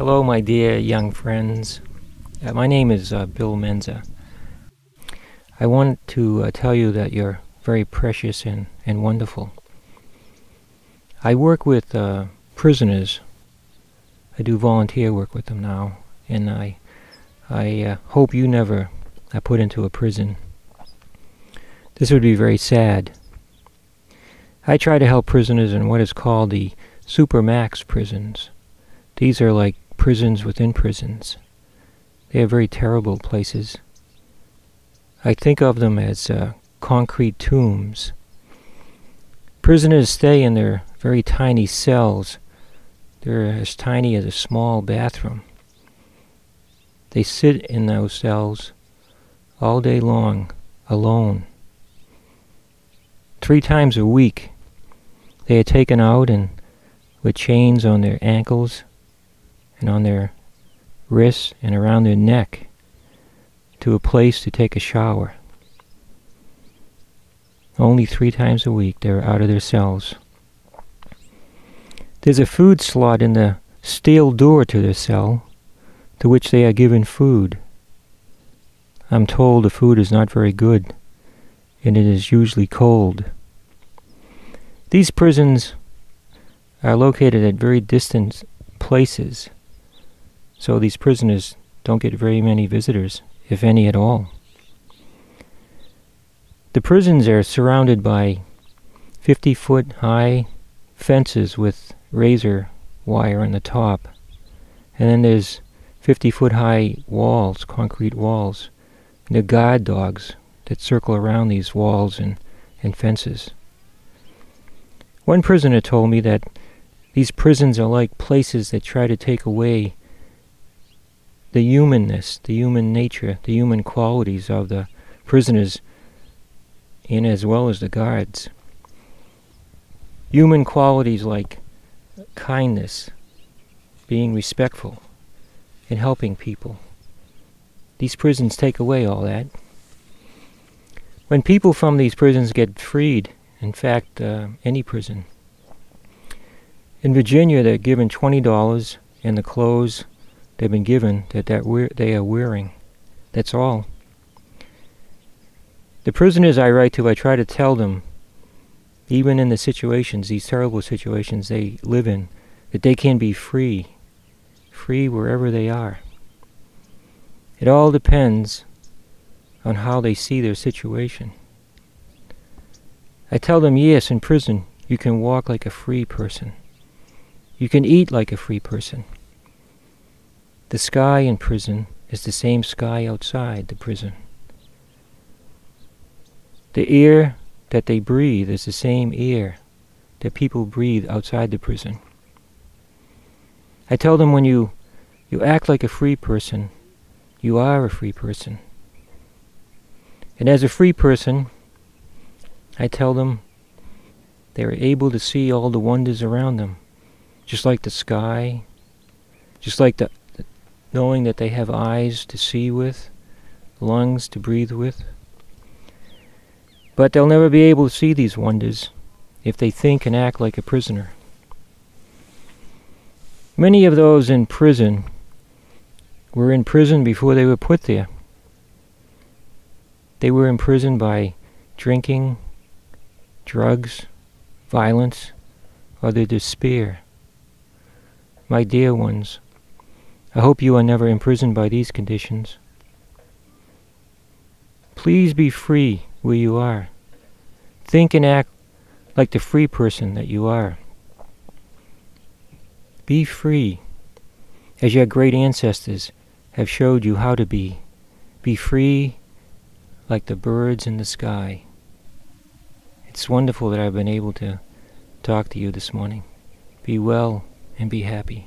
Hello, my dear young friends. My name is Bill Menza. I want to tell you that you're very precious and wonderful. I work with prisoners. I do volunteer work with them now, and I hope you never are put into a prison. This would be very sad. I try to help prisoners in what is called the supermax prisons. These are like prisons within prisons. They are very terrible places. I think of them as concrete tombs. Prisoners stay in their very tiny cells. They're as tiny as a small bathroom. They sit in those cells all day long, alone. 3 times a week, they are taken out and with chains on their ankles and on their wrists and around their neck to a place to take a shower. Only 3 times a week they're out of their cells. There's a food slot in the steel door to their cell, to which they are given food. I'm told the food is not very good, and it is usually cold. These prisons are located at very distant places, so these prisoners don't get very many visitors, if any at all. The prisons are surrounded by 50-foot high fences with razor wire on the top, and then there's 50-foot high walls, concrete walls, and the guard dogs that circle around these walls and fences. One prisoner told me that these prisons are like places that try to take away the humanness, the human nature, the human qualities of the prisoners, and as well as the guards. Human qualities like kindness, being respectful, and helping people. These prisons take away all that. When people from these prisons get freed, in fact, any prison, in Virginia they're given $20 and the clothes they've been given that they are wearing. That's all. The prisoners I write to, I try to tell them, even in the situations, these terrible situations they live in, that they can be free wherever they are. It all depends on how they see their situation. I tell them, yes, in prison you can walk like a free person. You can eat like a free person. The sky in prison is the same sky outside the prison. The air that they breathe is the same air that people breathe outside the prison. I tell them, when you act like a free person, you are a free person. And as a free person, I tell them they are able to see all the wonders around them, just like the sky, just like the knowing that they have eyes to see with, lungs to breathe with. But they'll never be able to see these wonders if they think and act like a prisoner. Many of those in prison were in prison before they were put there. They were imprisoned by drinking, drugs, violence, or their despair. My dear ones, I hope you are never imprisoned by these conditions. Please be free where you are. Think and act like the free person that you are. Be free, as your great ancestors have showed you how to be. Be free like the birds in the sky. It's wonderful that I've been able to talk to you this morning. Be well and be happy.